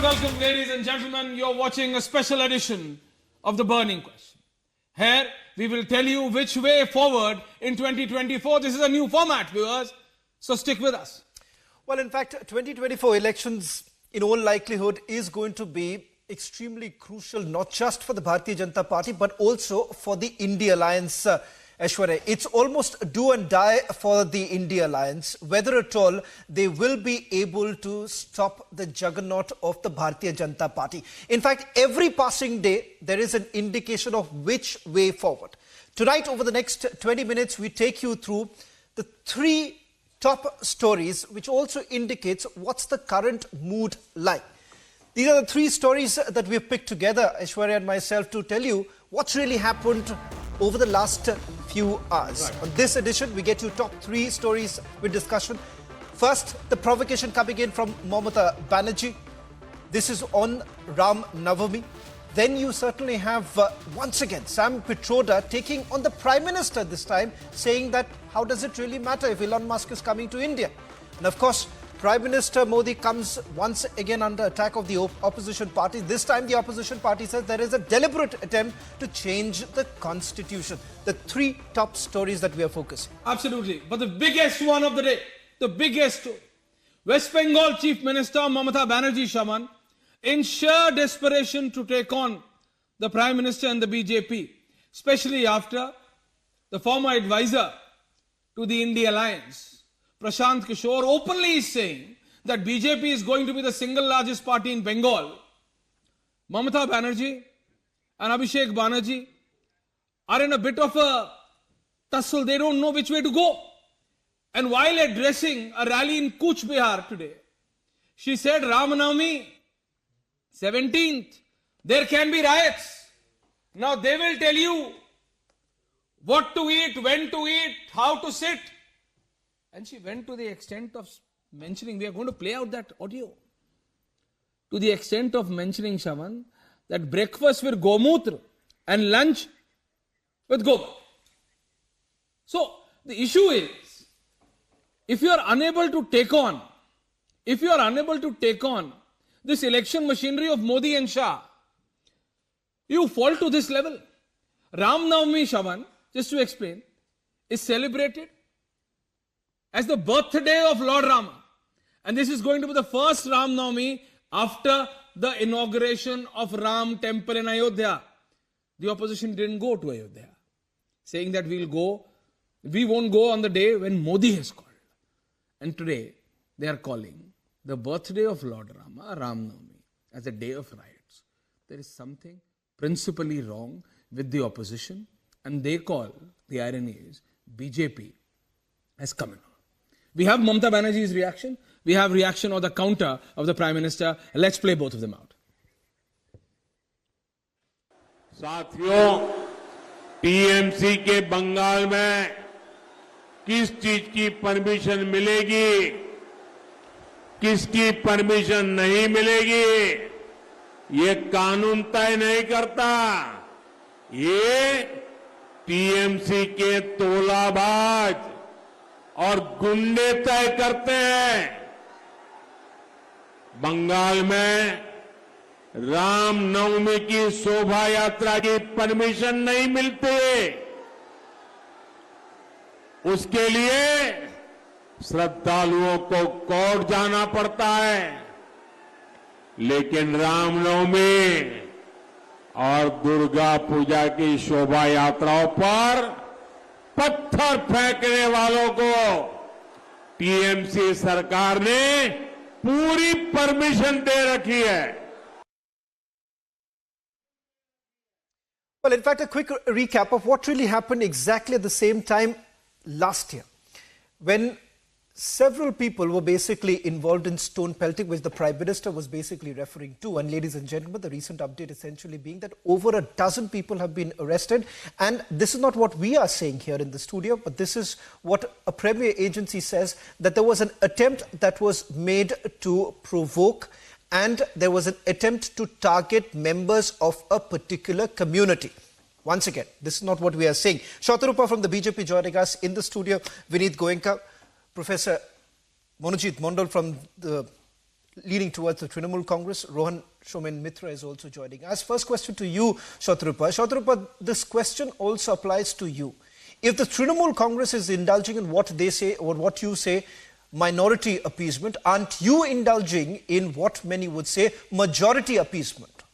welcome, ladies and gentlemen. You're watching a special edition of The Burning Question. Here, we will tell you which way forward in 2024. This is a new format, viewers, so stick with us. Well, in fact, 2024 elections, in all likelihood, is going to be extremely crucial, not just for the Bharatiya Janata Party, but also for the India Alliance. Aishwarya, it's almost do and die for the India Alliance, whether at all they will be able to stop the juggernaut of the Bharatiya Janata Party. In fact, every passing day, there is an indication of which way forward. Tonight, over the next 20 minutes, we take you through the three top stories, which also indicates what's the current mood like. These are the three stories that we've picked together, Aishwarya and myself, to tell you what's really happened over the last few hours. Right. On this edition, we get you top three stories with discussion. First, the provocation coming in from Mamata Banerjee. This is on Ram Navmi. Then you certainly have, once again, Sam Pitroda taking on the Prime Minister this time, saying that how does it really matter if Elon Musk is coming to India? And of course, Prime Minister Modi comes once again under attack of the opposition party. This time the opposition party says there is a deliberate attempt to change the constitution. The three top stories that we are focusing. Absolutely. But the biggest one of the day, the biggest story. West Bengal Chief Minister Mamata Banerjee Shaman, in sheer desperation to take on the Prime Minister and the BJP, especially after the former advisor to the India Alliance, Prashant Kishore, openly is saying that BJP is going to be the single largest party in Bengal. Mamata Banerjee and Abhishek Banerjee are in a bit of a tussle. They don't know which way to go. And while addressing a rally in Kuch Bihar today, she said, Ram Navmi, 17th, there can be riots. Now they will tell you what to eat, when to eat, how to sit. And she went to the extent of mentioning, we are going to play out that audio, to the extent of mentioning, Shaman, that breakfast with Gomutra and lunch with Gobar. So the issue is, if you are unable to take on this election machinery of Modi and Shah, you fall to this level. Ram Navmi, Shaman, just to explain, is celebrated as the birthday of Lord Rama. And this is going to be the first Ram Navami after the inauguration of Ram temple in Ayodhya. The opposition didn't go to Ayodhya, saying that we won't go on the day when Modi has called. And today, they are calling the birthday of Lord Rama, Ram Navami, as a day of riots. There is something principally wrong with the opposition, and they call, the irony is, BJP has come in. We have Mamata Banerjee's reaction. We have reaction or the counter of the Prime Minister. Let's play both of them out. साथियों, TMC के बंगाल में किस चीज की permission मिलेगी, किसकी permission नहीं मिलेगी, ये कानून तय नहीं करता. ये टीएमसी के तोलाबाज और गुंडे तय करते हैं. बंगाल में राम नवमी की शोभा यात्रा की परमिशन नहीं मिलती. उसके लिए श्रद्धालुओं को कोर्ट जाना पड़ता है. लेकिन रामनवमी और दुर्गा पूजा की शोभा यात्राओं पर पत्थर फेंकने वालों को टीएमसी सरकार ने पूरी परमिशन दे रखी है. Well, in fact, a quick recap of what really happened exactly at the same time last year, when several people were basically involved in stone pelting, which the Prime Minister was basically referring to. And ladies and gentlemen, the recent update essentially being that over a dozen people have been arrested. And this is not what we are saying here in the studio, but this is what a premier agency says, that there was an attempt that was made to provoke, and there was an attempt to target members of a particular community. Once again, this is not what we are saying. Shatarupa from the BJP joining us in the studio, Vineet Goenka, Professor Monojit Mondal from the leaning towards the Trinamool Congress. Rohan Shomen Mitra is also joining us. First question to you, Shatrupal. Shatrupal, this question also applies to you. If the Trinamool Congress is indulging in what they say or what you say, minority appeasement, aren't you indulging in what many would say majority appeasement?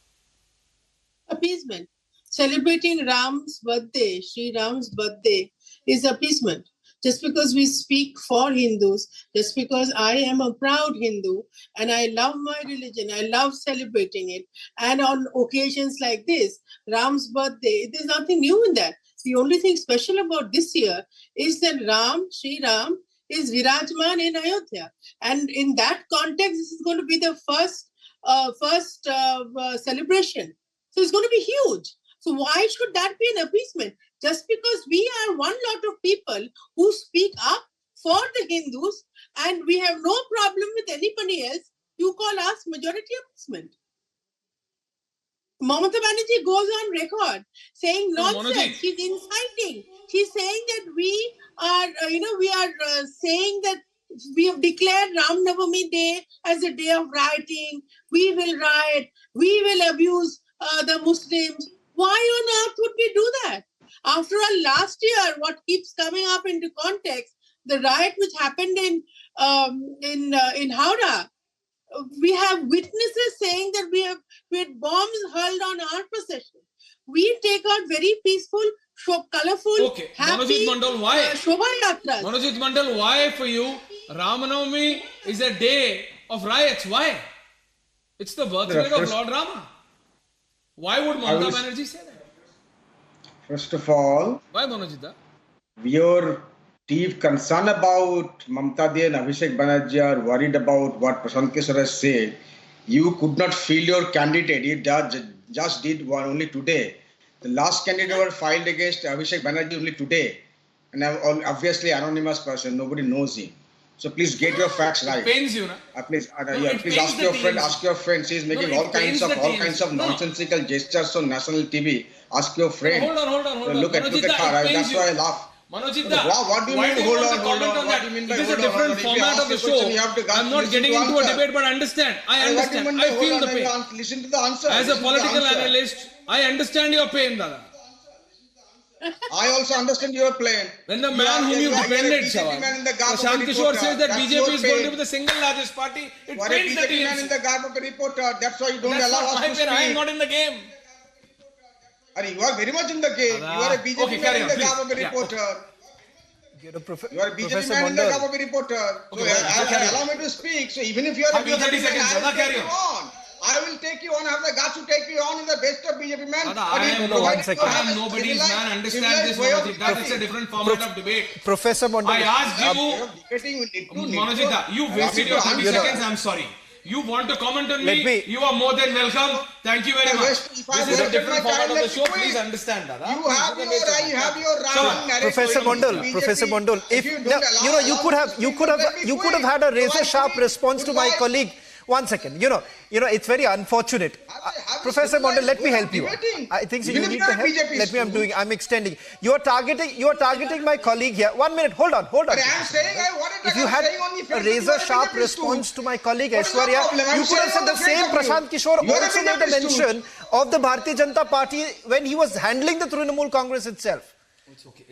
Appeasement. Celebrating Ram's birthday, Sri Ram's birthday, is appeasement. Just because we speak for Hindus, just because I am a proud Hindu and I love my religion, I love celebrating it. And on occasions like this, Ram's birthday, there's nothing new in that. The only thing special about this year is that Ram, Sri Ram, is Virajman in Ayodhya. And in that context, this is going to be the first celebration. So it's going to be huge. So why should that be an appeasement? Just because we are one lot of people who speak up for the Hindus and we have no problem with anybody else, you call us majority appeasement. Mamata Banerjee goes on record saying nonsense. She's inciting. She's saying that we are saying that we have declared Ram Navami Day as a day of rioting. We will riot. We will abuse the Muslims. Why on earth would we do that? After all, last year, what keeps coming up into context, the riot which happened in Howrah, we have witnesses saying that we had bombs hurled on our procession. We take out very peaceful, colorful, happy Manojit Mandal, why? Shobha Yatras. Manojit Mandal, why for you Ramanavami is a day of riots? Why? It's the birthday of Lord Rama. Why would Mamata Banerjee say that? First of all, Why, Manojita? your deep concern about Mamata Di and Abhishek Banerjee are worried about what Prashant Kishore has said. You could not feel your candidate. You just did one only today. The last candidate were filed against Abhishek Banerjee only today. And obviously anonymous person, nobody knows him. So please get your facts right. It pains you, na? Please pains ask the your friend. teams. Ask your friend. She is making it all kinds pains of the teams. nonsensical gestures on national TV. Ask your friend. Hold on. Look at Manojita, her. it pains That's you. why I laugh. Manojita, What do you why mean do you hold want on, to hold comment on? on What that? do you mean by It is a hold on? different If you format ask of the a show. question, you have to I'm not listen getting to into a answer. debate, but understand. I What do you understand. mean by I feel hold the on? pain. Listen to the answer. As a Listen to the political answer. analyst, I understand your pain, Dada. I also understand your pain. When the man whom you defended, Prashant Kishore says that BJP is going to be the single largest party, it You are a pains the BJP man in teams. the garb of a reporter. That's why you don't That's allow not us my to pain. speak. I am not in the game. You are very much in the game. Dada. You are a BJP Okay, man carry in on, the please. garb of a Yeah, reporter. You are a BJP Professor man in the Mandal. garb of a reporter. So carry on. allow me to speak. So even if you are a Have your 30 BJP man, seconds, I will Dada, carry take you on. I will take you on. I have the guts to take you on in the best of BJP men. Dada, I am nobody's man. Understand this, Manojita. It's a different format of debate. Professor Mandal. I asked you, Manojita, you wasted your 30 seconds. I'm sorry. You want to comment on me? You are more than welcome. Thank you very much. This is a different format of the show. Please understand, Dada. You have your right. Professor Mandal, if you could have had a razor sharp response to my colleague. One second, it's very unfortunate. Professor Mandal, let me help you. I think so you need the help. I'm extending. You are targeting my colleague here. 1 minute, hold on. If you had a razor sharp response to my colleague Aishwarya, you could have said the same. Prashant Kishore also made a mention of the Bharatiya Janata Party when he was handling the Trinamool Congress itself. It's okay.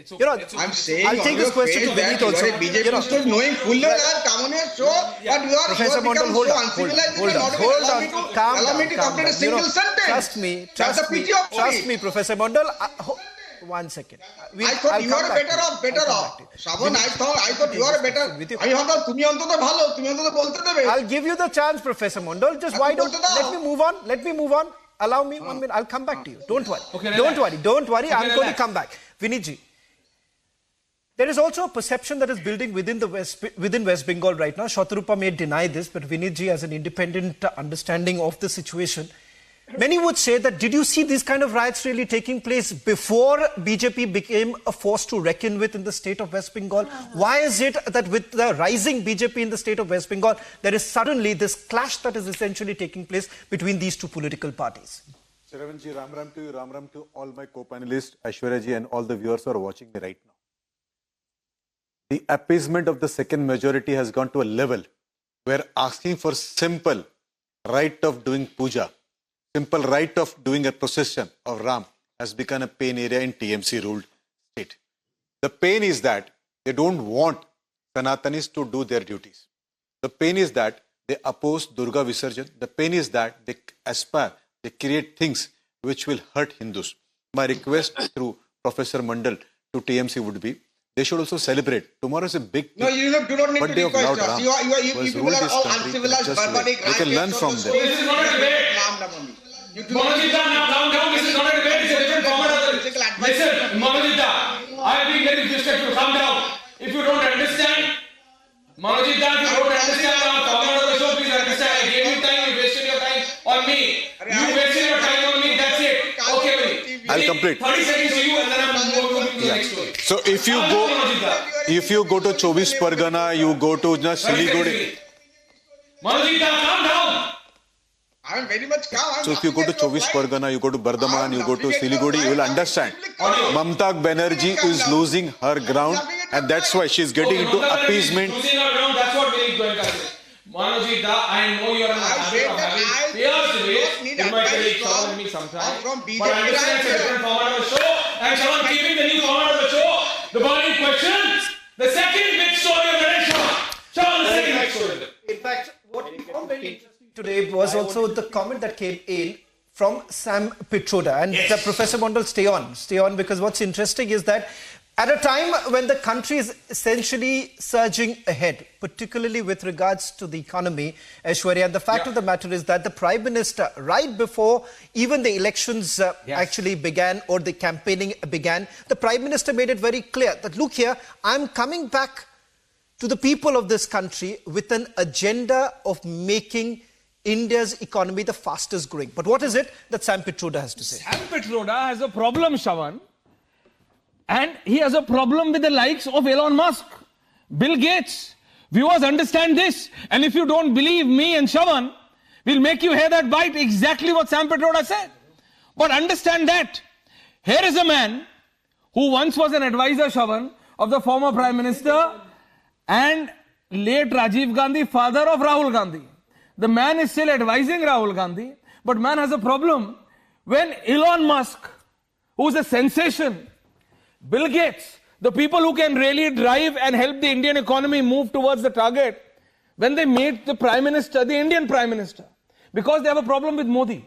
I'm saying I'll take this question to Vineet also. BJP knowing full and come on your show, but you are Professor Mandal, hold on. Allow me to complete a single sentence. Trust me, Professor Mandal. 1 second. I thought you are better off. Shravan, I thought you are better. I'll give you the chance, Professor Mandal. Just why don't let me move on. Allow me 1 minute. I'll come back to you. Don't worry. Don't worry. I'm going to come back. Vineetji, there is also a perception that is building within West Bengal right now. Shatrupal may deny this, but Vineetji has an independent understanding of the situation. Many would say that, did you see these kind of riots really taking place before BJP became a force to reckon with in the state of West Bengal? Why is it that with the rising BJP in the state of West Bengal, there is suddenly this clash that is essentially taking place between these two political parties? Shravanji, Ram Ram to all my co-panelists, Aishwarya ji and all the viewers who are watching me right now. The appeasement of the second majority has gone to a level where asking for simple right of doing puja, simple right of doing a procession of Ram has become a pain area in TMC ruled state. The pain is that they don't want Sanatanis to do their duties. The pain is that they oppose Durga Visarjan. The pain is that they aspire, they create things which will hurt Hindus. My request through Professor Mandal to TMC would be, they should also celebrate. Tomorrow is a big No, you do not need birthday to of request Lord us. Ram. You people are all uncivilized, barbaric. They can learn from them. This is not a debate. Manojita, now calm down. This is not a debate. It's a different format of the... Listen, Manojita, I have been very respectful. Calm down. If you don't understand, Manojita, if you don't understand our format of the show, please understand. I gave you time, you wasted your time on me. You wasted your time on me, that's it. Okay, buddy. I'll complete. 30 seconds to you and then I'm moving to the next story. So if you go to Chovis Pargana, you go to Siliguri. Manojita, calm down. I am very much calm. So if you go to Chovis Pargana, you go to Bardhaman, you go to Siliguri, you will understand. Mamata Banerjee is losing her ground and that's why she is getting into appeasement. Losing her ground, that's what Vinny Goenka said. Manojita, I know you are in the habit of having fierce debates. You might get trouble with me sometimes. But I understand it's a different format of the show. And Shaman keeping the new format of the show. The burning questions. The second big story of the day, Shaman. Shaman, the second big story. In fact, what we found very interesting today was also the comment that came in from Sam Pitroda. And Professor Mondal, stay on, because what's interesting is that at a time when the country is essentially surging ahead, particularly with regards to the economy, Aishwarya, and the fact of the matter is that the Prime Minister, right before even the elections actually began or the campaigning began, the Prime Minister made it very clear that, look here, I'm coming back to the people of this country with an agenda of making India's economy the fastest growing. But what is it that Sam Pitroda has to say? Sam Pitroda has a problem, Shaman. And he has a problem with the likes of Elon Musk, Bill Gates. Viewers, understand this. And if you don't believe me and Shaman, we'll make you hear that bite exactly what Sam Pitroda said. But understand that. Here is a man who once was an advisor, Shaman, of the former Prime Minister and late Rajiv Gandhi, father of Rahul Gandhi. The man is still advising Rahul Gandhi, but man has a problem when Elon Musk, who's a sensation, Bill Gates, the people who can really drive and help the Indian economy move towards the target, when they meet the Prime Minister, the Indian Prime Minister, because they have a problem with Modi.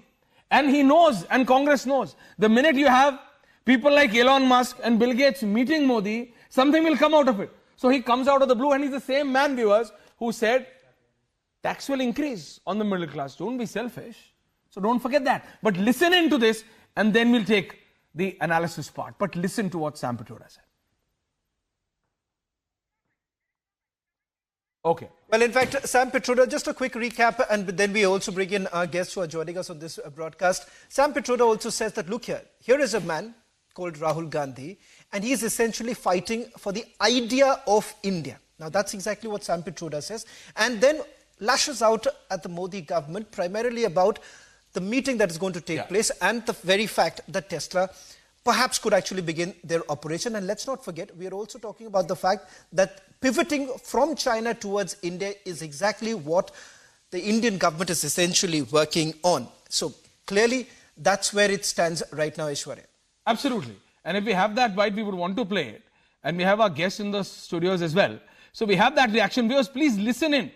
And he knows, and Congress knows, the minute you have people like Elon Musk and Bill Gates meeting Modi, something will come out of it. So he comes out of the blue and he's the same man, viewers, who said, tax will increase on the middle class. Don't be selfish. So don't forget that. But listen into this and then we'll take the analysis part. But listen to what Sam Pitroda said. Okay. Well, in fact, Sam Pitroda, just a quick recap, and then we also bring in our guests who are joining us on this broadcast. Sam Pitroda also says that, look here is a man called Rahul Gandhi, and he is essentially fighting for the idea of India. Now, that's exactly what Sam Pitroda says. And then lashes out at the Modi government, primarily about the meeting that is going to take place and the very fact that Tesla perhaps could actually begin their operation. And let's not forget, we are also talking about the fact that pivoting from China towards India is exactly what the Indian government is essentially working on. So clearly, that's where it stands right now, Aishwarya. Absolutely. And if we have that bite, we would want to play it. And we have our guests in the studios as well. So we have that reaction. Viewers, please listen in.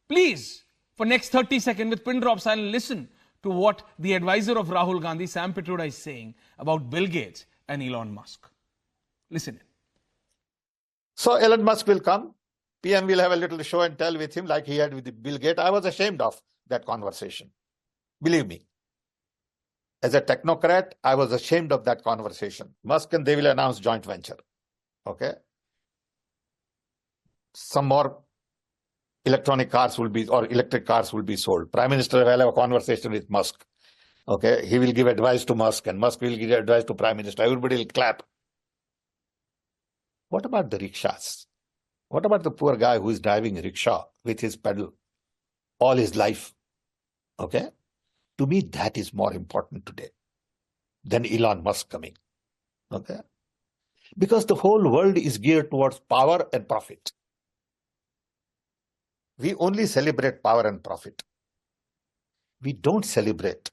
Please, for next 30 seconds with pin drop silence, listen to what the advisor of Rahul Gandhi, Sam Pitroda, is saying about Bill Gates and Elon Musk. Listen in. So Elon Musk will come. PM will have a little show and tell with him like he had with Bill Gates. I was ashamed of that conversation. Believe me. As a technocrat, I was ashamed of that conversation. Musk and they will announce joint venture. Okay. Some more electronic cars will be, or electric cars will be sold. Prime Minister will have a conversation with Musk. Okay. He will give advice to Musk and Musk will give advice to Prime Minister. Everybody will clap. What about the rickshaws? What about the poor guy who is driving a rickshaw with his pedal all his life? Okay. To me, that is more important today than Elon Musk coming. Okay. Because the whole world is geared towards power and profit. We only celebrate power and profit. We don't celebrate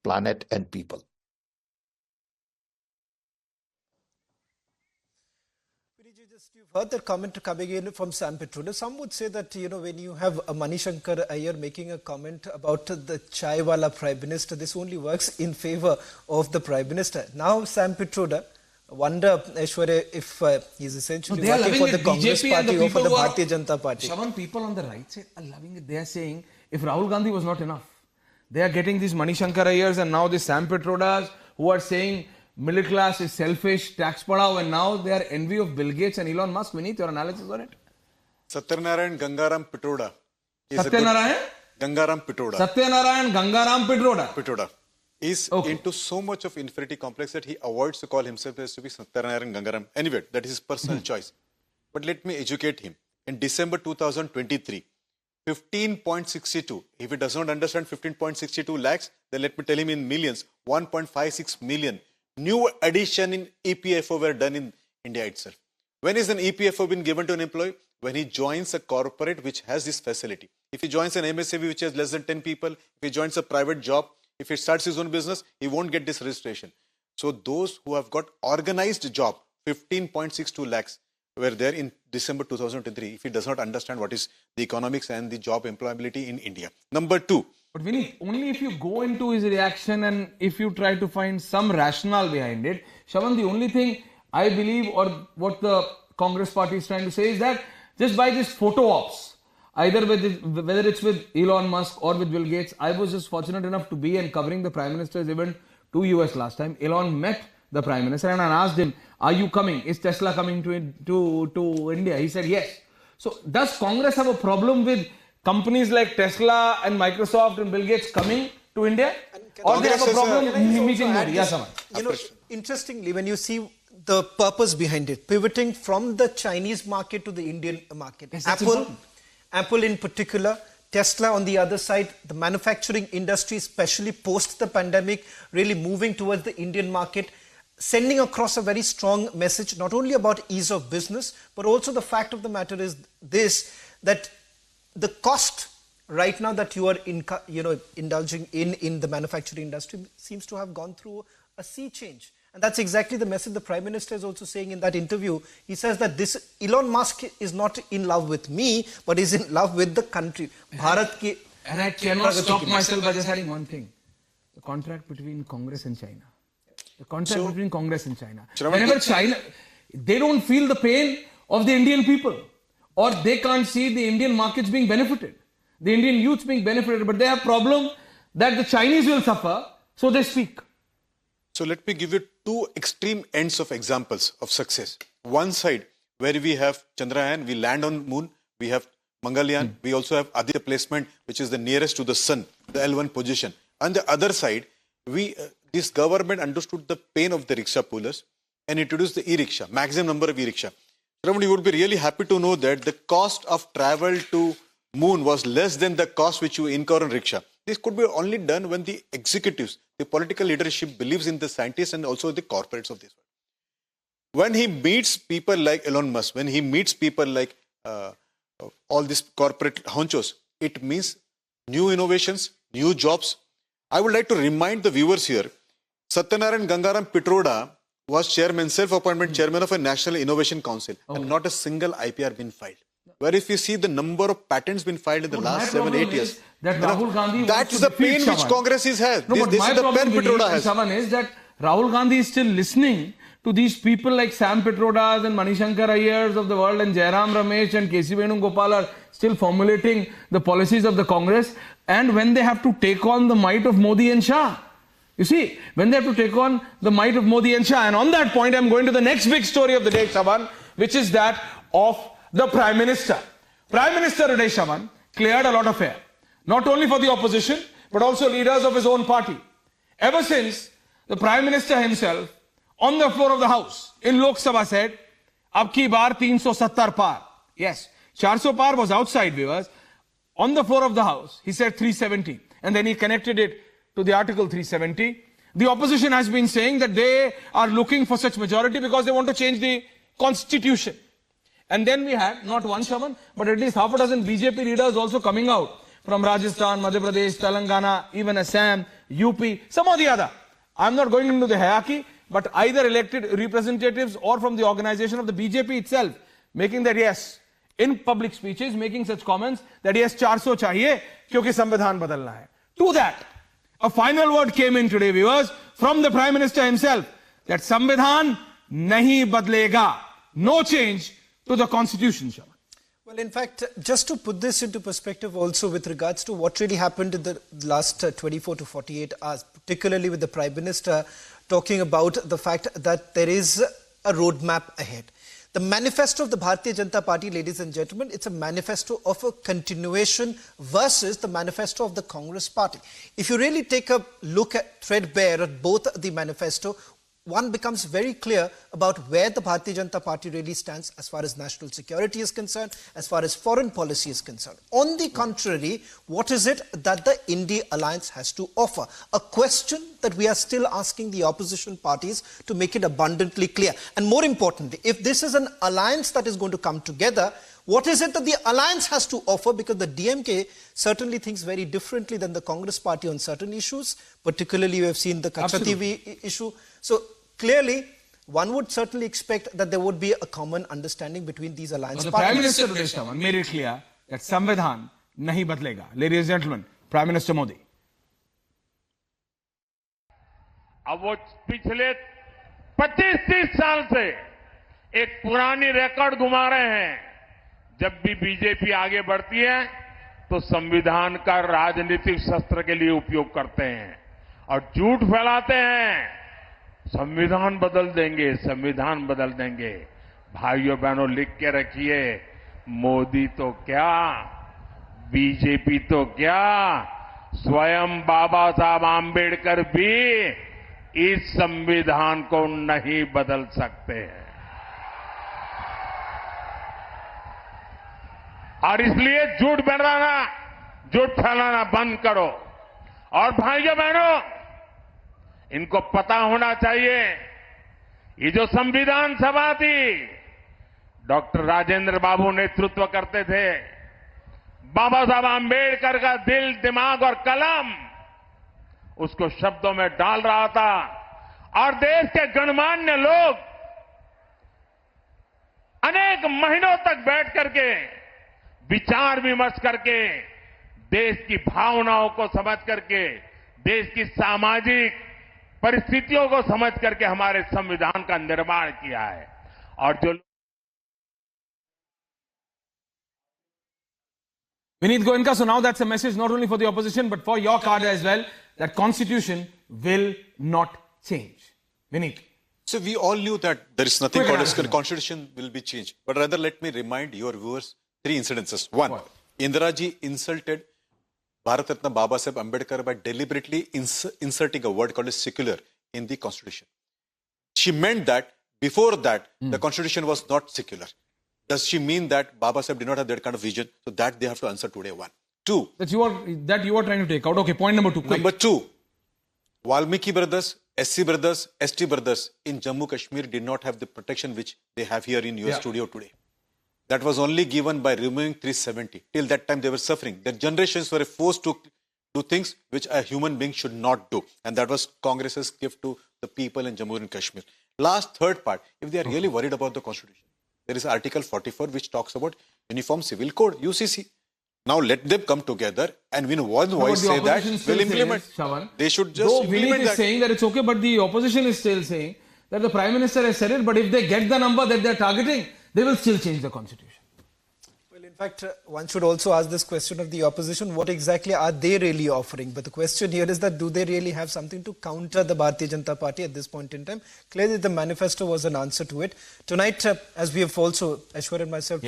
planet and people. You've heard that comment coming in from Sam Petroda. Some would say that, when you have a Manishankar Iyer making a comment about the Chaiwala Prime Minister, this only works in favor of the Prime Minister. Now, Sam Petroda, wonder, Aishwarya, if he's essentially working for the Congress Party or for the Bharatiya Janata Party. Shaman, people on the right side are loving it. They are saying, if Rahul Gandhi was not enough, they are getting these Manishankar Iyers and now these Sam Petrodas who are saying, middle class is selfish, tax padao, and now they are envy of Bill Gates and Elon Musk. We need your analysis on it. Satyanarayan Gangaram Petroda. Gangaram Petroda is into so much of inferiority complex that he avoids to call himself as to be Satyanarayan Gangaram. Anyway, that is his personal choice. But let me educate him. In December 2023, 15.62. If he does not understand 15.62 lakhs, then let me tell him in millions. 1.56 million. New addition in EPFO were done in India itself. When is an EPFO been given to an employee? When he joins a corporate which has this facility. If he joins an MSME which has less than 10 people, if he joins a private job, if he starts his own business, he won't get this registration. So those who have got organized job, 15.62 lakhs were there in December 2023. If he does not understand what is the economics and the job employability in India. Number two. But Vinny, only if you go into his reaction and if you try to find some rationale behind it, Shavan, the only thing I believe or what the Congress party is trying to say is that just by this photo ops, either whether it's with Elon Musk or with Bill Gates, I was just fortunate enough to be and covering the Prime Minister's event to US last time. Elon met the Prime Minister and I asked him, are you coming? Is Tesla coming to India? He said yes. So does Congress have a problem with companies like Tesla and Microsoft and Bill Gates coming to India? Or they have a problem meeting Modi? Yes, Interestingly, when you see the purpose behind it, pivoting from the Chinese market to the Indian market. Yes, Apple in particular, Tesla on the other side, the manufacturing industry, especially post the pandemic, really moving towards the Indian market, sending across a very strong message, not only about ease of business, but also the fact of the matter is this, that the cost right now that you are indulging in the manufacturing industry seems to have gone through a sea change. And that's exactly the message the Prime Minister is also saying in that interview. He says that this Elon Musk is not in love with me, but is in love with the country. And I cannot stop myself by just adding one thing. The contract between Congress and China. The contract between Congress and China. Whenever China, they don't feel the pain of the Indian people. Or they can't see the Indian markets being benefited. The Indian youth being benefited. But they have problem that the Chinese will suffer. So they speak. So let me give you two extreme ends of examples of success. One side where we have Chandrayaan, we land on moon, we have Mangalyaan, we also have Aditya placement, which is the nearest to the sun, the L1 position. On the other side, this government understood the pain of the rickshaw pullers and introduced the e-rickshaw, maximum number of e-rickshaw. You would be really happy to know that the cost of travel to moon was less than the cost which you incur on rickshaw. This could be only done when the executives, the political leadership believes in the scientists and also the corporates of this world. When he meets people like Elon Musk, when he meets people like all these corporate honchos, it means new innovations, new jobs. I would like to remind the viewers here, Satyanarayan Gangaram Petroda was chairman, self-appointed chairman of a National Innovation Council and not a single IPR been filed. Where if you see the number of patents been filed in the last 7-8 years, that Rahul Gandhi that's the pain which Congress has. No, this is the pain Petroda has. Is that Rahul Gandhi is still listening to these people like Sam Petrodas and Manishankar Iyers of the world and Jairam Ramesh and K.C. Venugopal are still formulating the policies of the Congress. And when they have to take on the might of Modi and Shah, you see, when they have to take on the might of Modi and Shah, and on that point, I'm going to the next big story of the day, Shaban, which is that of the Prime Minister. Prime Minister today, Shaban, cleared a lot of air. Not only for the opposition, but also leaders of his own party. Ever since the Prime Minister himself, on the floor of the House, in Lok Sabha said, Ab ki baar 370 par. Yes, 400 par was outside, viewers. On the floor of the House, he said 370. And then he connected it to the Article 370. The opposition has been saying that they are looking for such majority because they want to change the constitution. And then we had not one Shaman, but at least half a dozen BJP leaders also coming out from Rajasthan, Madhya Pradesh, Telangana, even Assam, UP, some or the other. I'm not going into the hierarchy, but either elected representatives or from the organization of the BJP itself, making that yes, in public speeches, making such comments that yes, 400 chahiye, kyunki संविधान बदलना hai. To that, a final word came in today, viewers, from the Prime Minister himself, that संविधान nahi badlega. No change to the Constitution, Shaman. Well, in fact, just to put this into perspective also with regards to what really happened in the last 24 to 48 hours, particularly with the Prime Minister talking about the fact that there is a roadmap ahead. The manifesto of the Bharatiya Janata Party, ladies and gentlemen, it's a manifesto of a continuation versus the manifesto of the Congress Party. If you really take a look at threadbare at both the manifesto, one becomes very clear about where the Bharatiya Janata Party really stands as far as national security is concerned, as far as foreign policy is concerned. On the contrary, what is it that the India alliance has to offer? A question that we are still asking the opposition parties to make it abundantly clear. And more importantly, if this is an alliance that is going to come together, what is it that the alliance has to offer? Because the DMK certainly thinks very differently than the Congress Party on certain issues. Particularly, we have seen the Kacha TV issue. So clearly, one would certainly expect that there would be a common understanding between these alliance The parties. Prime Minister today, Shaman, made it clear that संविधान nahi badlega. Ladies and gentlemen, Prime Minister Modi. अब वो पिछले 25-30 साल से एक पुरानी record घुमा रहे हैं। जब भी बीजेपी आगे बढ़ती है तो संविधान का राजनीतिक शस्त्र के लिए उपयोग करते हैं और झूठ फैलाते हैं। संविधान बदल देंगे, संविधान बदल देंगे। भाइयों बहनों, लिख के रखिए, मोदी तो क्या, बीजेपी तो क्या, स्वयं बाबा साहब आंबेडकर भी इस संविधान को नहीं बदल सकते हैं। और इसलिए झूठ फैलाना बंद करो। और भाइयों बहनों, इनको पता होना चाहिए, ये जो संविधान सभा थी, डॉक्टर राजेंद्र बाबू नेतृत्व करते थे, बाबा साहब आंबेडकर का दिल, दिमाग और कलम उसको शब्दों में डाल रहा था और देश के गणमान्य लोग अनेक महीनों तक बैठ करके विचार विमर्श करके देश की भावनाओं को समझ करके, देश की सामाजिक परिस्थितियों को समझ करके हमारे संविधान का निर्माण किया है। और जो Vineet Goenka, so now that's a message not only for the opposition but for your cadre as well, that Constitution will not change. Vineet. So we all knew that there is nothing called as Constitution will be changed. But rather let me remind your viewers 3 incidences. One, Indira ji insulted Bharat Ratna Baba Saheb Ambedkar by deliberately inserting a word called as secular in the Constitution. She meant that before that, the Constitution was not secular. Does she mean that Baba Saheb did not have that kind of vision? So that they have to answer today. 1. 2. That you are trying to take out. Okay, point number 2. Quick. Number 2. Valmiki brothers, SC brothers, ST brothers in Jammu Kashmir did not have the protection which they have here in your studio today. That was only given by removing 370. Till that time they were suffering. Their generations were forced to do things which a human being should not do. And that was Congress's gift to the people in Jammu and Kashmir. Last, third part, if they are really worried about the Constitution, there is Article 44 which talks about Uniform Civil Code, UCC. Now let them come together and in one voice say that we'll implement. They should just implement Vineet is saying that it's okay, but the opposition is still saying that the Prime Minister has said it, but if they get the number that they're targeting, they will still change the Constitution. Well, in fact, one should also ask this question of the opposition, what exactly are they really offering? But the question here is that do they really have something to counter the Bharatiya Janata Party at this point in time? Clearly, the manifesto was an answer to it. Tonight, as we have also, Aishwarya and myself,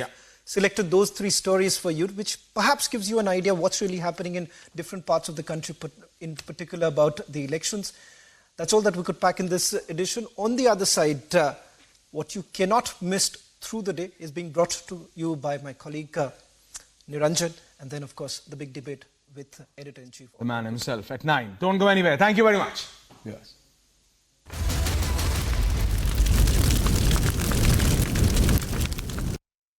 selected those 3 stories for you, which perhaps gives you an idea of what's really happening in different parts of the country, in particular about the elections. That's all that we could pack in this edition. On the other side, what you cannot miss through the day is being brought to you by my colleague Niranjan, and then of course the big debate with Editor-in-Chief. The man himself at 9. Don't go anywhere. Thank you very much. Yes.